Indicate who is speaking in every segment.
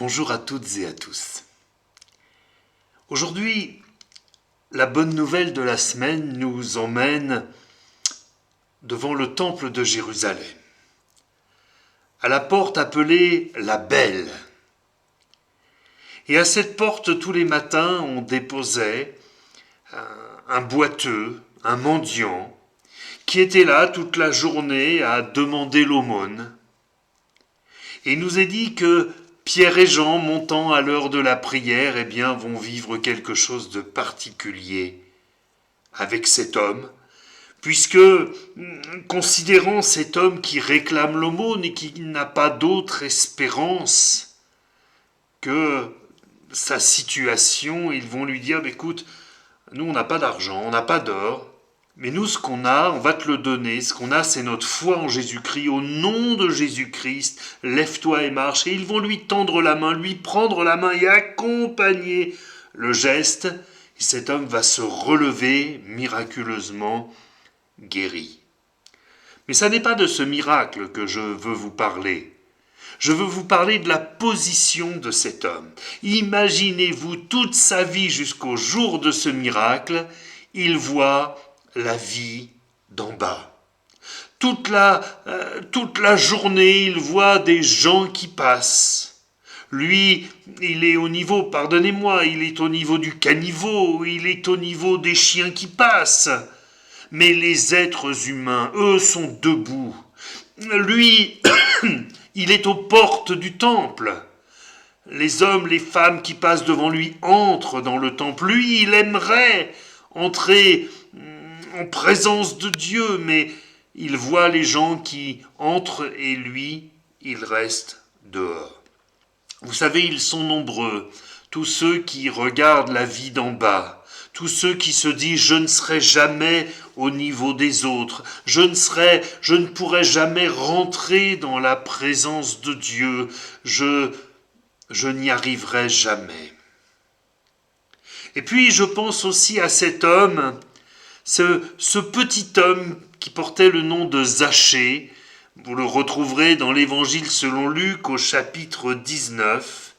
Speaker 1: Bonjour à toutes et à tous. Aujourd'hui, la bonne nouvelle de la semaine nous emmène devant le temple de Jérusalem, à la porte appelée la Belle. Et à cette porte, tous les matins, on déposait un boiteux, un mendiant, qui était là toute la journée à demander l'aumône. Et il nous est dit que Pierre et Jean, montant à l'heure de la prière, vont vivre quelque chose de particulier avec cet homme, puisque, considérant cet homme qui réclame l'aumône et qui n'a pas d'autre espérance que sa situation, ils vont lui dire, écoute, nous on n'a pas d'argent, on n'a pas d'or, mais nous, ce qu'on a, on va te le donner. Ce qu'on a, c'est notre foi en Jésus-Christ. Au nom de Jésus-Christ, lève-toi et marche. Et ils vont lui tendre la main, lui prendre la main et accompagner le geste. Et cet homme va se relever miraculeusement guéri. Mais ça n'est pas de ce miracle que je veux vous parler. Je veux vous parler de la position de cet homme. Imaginez-vous toute sa vie jusqu'au jour de ce miracle. Il voit la vie d'en bas. Toute la journée, il voit des gens qui passent. Lui, il est au niveau, pardonnez-moi, il est au niveau du caniveau, il est au niveau des chiens qui passent. Mais les êtres humains, eux, sont debout. Lui, il est aux portes du temple. Les hommes, les femmes qui passent devant lui entrent dans le temple. Lui, il aimerait entrer en présence de Dieu, mais il voit les gens qui entrent et lui, il reste dehors. Vous savez, ils sont nombreux, tous ceux qui regardent la vie d'en bas, tous ceux qui se disent « je ne serai jamais au niveau des autres, je ne pourrai jamais rentrer dans la présence de Dieu, je n'y arriverai jamais ». Et puis je pense aussi à cet homme, ce petit homme qui portait le nom de Zachée. Vous le retrouverez dans l'évangile selon Luc au chapitre 19.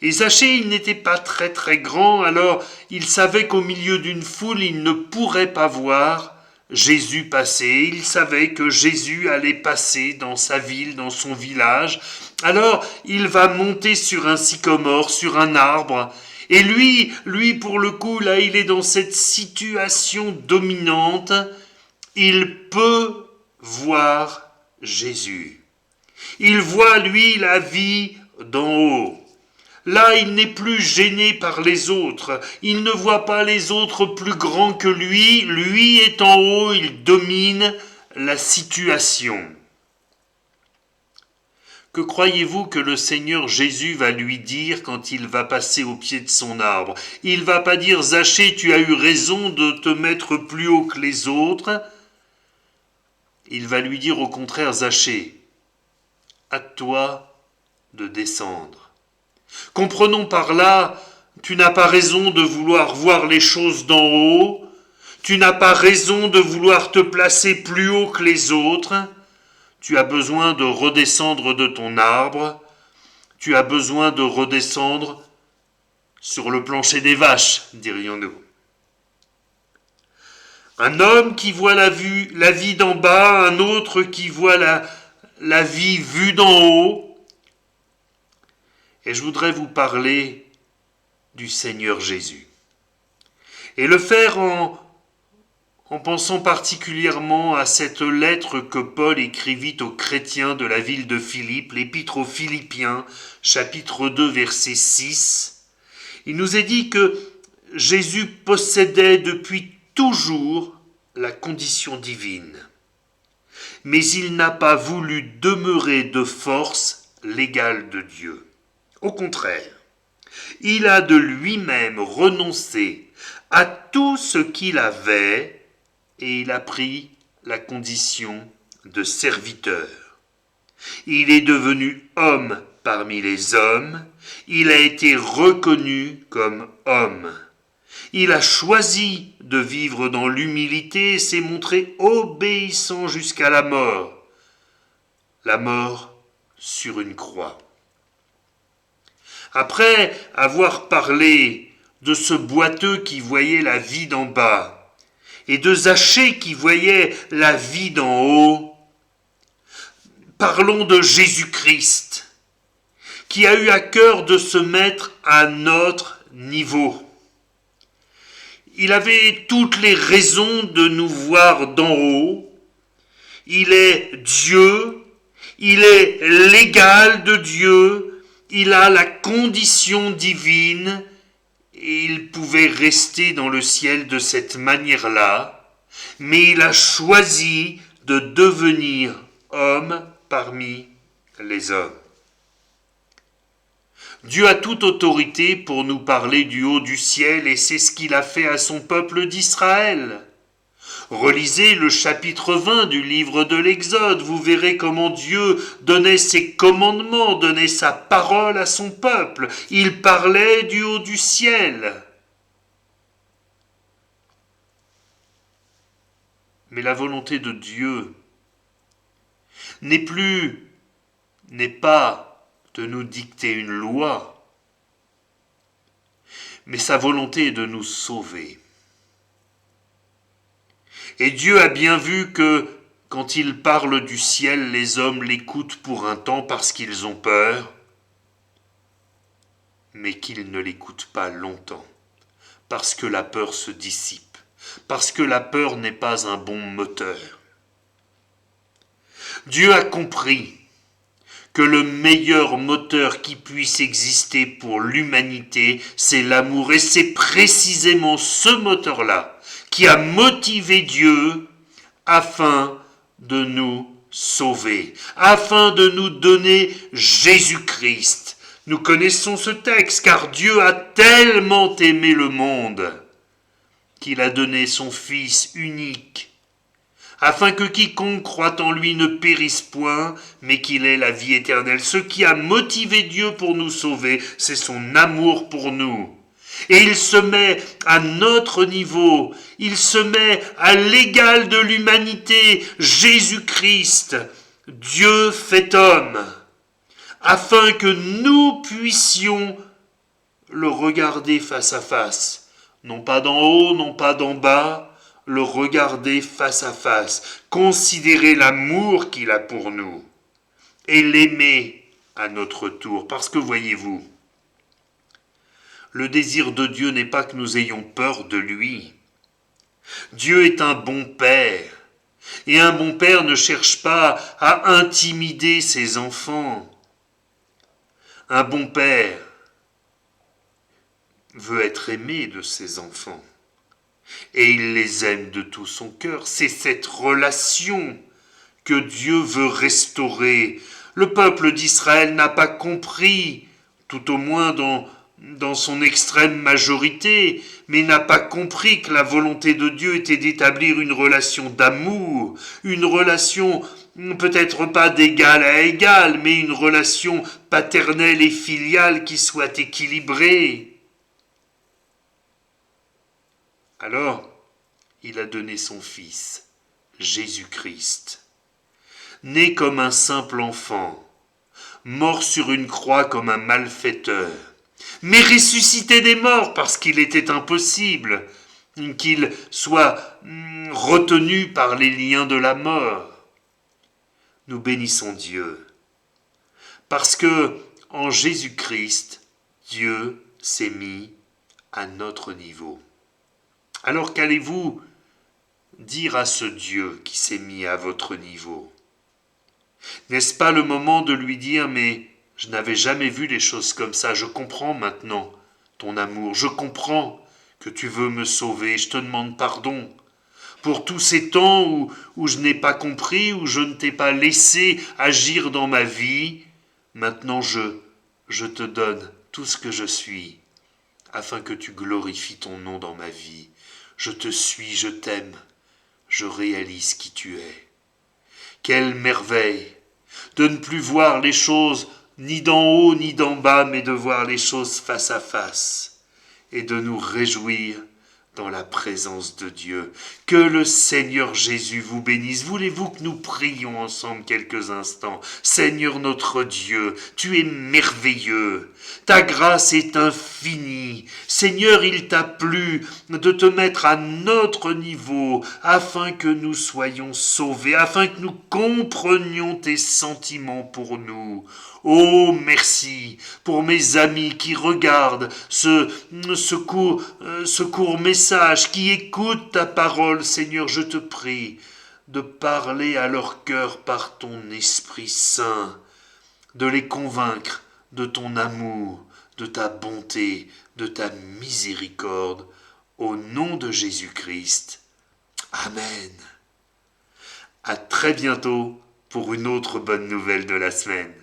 Speaker 1: Et Zachée, il n'était pas très très grand, alors il savait qu'au milieu d'une foule, il ne pourrait pas voir Jésus passer. Il savait que Jésus allait passer dans sa ville, dans son village. Alors il va monter sur un sycomore, sur un arbre. Et lui, pour le coup, là, il est dans cette situation dominante. Il peut voir Jésus. Il voit, lui, la vie d'en haut. Là, il n'est plus gêné par les autres. Il ne voit pas les autres plus grands que lui. Lui est en haut, il domine la situation. Que croyez-vous que le Seigneur Jésus va lui dire quand il va passer au pied de son arbre? Il va pas dire « Zachée, tu as eu raison de te mettre plus haut que les autres ». Il va lui dire au contraire « Zachée, hâte-toi de descendre ». Comprenons par là, tu n'as pas raison de vouloir voir les choses d'en haut, tu n'as pas raison de vouloir te placer plus haut que les autres. Tu as besoin de redescendre de ton arbre, tu as besoin de redescendre sur le plancher des vaches, dirions-nous. Un homme qui voit la vie d'en bas, un autre qui voit la vie vue d'en haut. Et je voudrais vous parler du Seigneur Jésus. Et le faire en pensant particulièrement à cette lettre que Paul écrivit aux chrétiens de la ville de Philippe, l'épître aux Philippiens, chapitre 2, verset 6, il nous est dit que Jésus possédait depuis toujours la condition divine, mais il n'a pas voulu demeurer de force l'égal de Dieu. Au contraire, il a de lui-même renoncé à tout ce qu'il avait, et il a pris la condition de serviteur. Il est devenu homme parmi les hommes, il a été reconnu comme homme. Il a choisi de vivre dans l'humilité et s'est montré obéissant jusqu'à la mort sur une croix. Après avoir parlé de ce boiteux qui voyait la vie d'en bas et de Zachée qui voyait la vie d'en haut, parlons de Jésus-Christ qui a eu à cœur de se mettre à notre niveau. Il avait toutes les raisons de nous voir d'en haut. Il est Dieu, il est l'égal de Dieu, il a la condition divine et il pouvait rester dans le ciel de cette manière-là, mais il a choisi de devenir homme parmi les hommes. Dieu a toute autorité pour nous parler du haut du ciel et c'est ce qu'il a fait à son peuple d'Israël. Relisez le chapitre 20 du livre de l'Exode, vous verrez comment Dieu donnait ses commandements, donnait sa parole à son peuple. Il parlait du haut du ciel. Mais la volonté de Dieu n'est pas de nous dicter une loi, mais sa volonté est de nous sauver. Et Dieu a bien vu que quand il parle du ciel, les hommes l'écoutent pour un temps parce qu'ils ont peur, mais qu'ils ne l'écoutent pas longtemps, parce que la peur se dissipe, parce que la peur n'est pas un bon moteur. Dieu a compris que le meilleur moteur qui puisse exister pour l'humanité, c'est l'amour. Et c'est précisément ce moteur-là qui a motivé Dieu afin de nous sauver, afin de nous donner Jésus-Christ. Nous connaissons ce texte, car Dieu a tellement aimé le monde qu'il a donné son Fils unique, afin que quiconque croit en lui ne périsse point, mais qu'il ait la vie éternelle. Ce qui a motivé Dieu pour nous sauver, c'est son amour pour nous. Et il se met à notre niveau, il se met à l'égal de l'humanité, Jésus-Christ, Dieu fait homme, afin que nous puissions le regarder face à face, non pas d'en haut, non pas d'en bas, le regarder face à face, considérer l'amour qu'il a pour nous et l'aimer à notre tour. Parce que voyez-vous, le désir de Dieu n'est pas que nous ayons peur de lui. Dieu est un bon père et un bon père ne cherche pas à intimider ses enfants. Un bon père veut être aimé de ses enfants. Et il les aime de tout son cœur. C'est cette relation que Dieu veut restaurer. Le peuple d'Israël n'a pas compris, tout au moins dans son extrême majorité, mais n'a pas compris que la volonté de Dieu était d'établir une relation d'amour, une relation peut-être pas d'égal à égal, mais une relation paternelle et filiale qui soit équilibrée. Alors, il a donné son Fils, Jésus-Christ, né comme un simple enfant, mort sur une croix comme un malfaiteur, mais ressuscité des morts parce qu'il était impossible qu'il soit retenu par les liens de la mort. Nous bénissons Dieu, parce que en Jésus-Christ, Dieu s'est mis à notre niveau. Alors qu'allez-vous dire à ce Dieu qui s'est mis à votre niveau? N'est-ce pas le moment de lui dire « Mais je n'avais jamais vu les choses comme ça, je comprends maintenant ton amour, je comprends que tu veux me sauver, je te demande pardon pour tous ces temps où je n'ai pas compris, où je ne t'ai pas laissé agir dans ma vie. Maintenant je te donne tout ce que je suis, afin que tu glorifies ton nom dans ma vie. Je te suis, je t'aime, je réalise qui tu es. » Quelle merveille de ne plus voir les choses ni d'en haut ni d'en bas, mais de voir les choses face à face et de nous réjouir dans la présence de Dieu. Que le Seigneur Jésus vous bénisse. Voulez-vous que nous prions ensemble quelques instants? Seigneur notre Dieu, tu es merveilleux. Ta grâce est infinie. Seigneur, il t'a plu de te mettre à notre niveau afin que nous soyons sauvés, afin que nous comprenions tes sentiments pour nous. Oh, merci pour mes amis qui regardent ce court message, qui écoutent ta parole. Seigneur, je te prie de parler à leur cœur par ton Esprit Saint, de les convaincre de ton amour, de ta bonté, de ta miséricorde, au nom de Jésus-Christ. Amen. À très bientôt pour une autre bonne nouvelle de la semaine.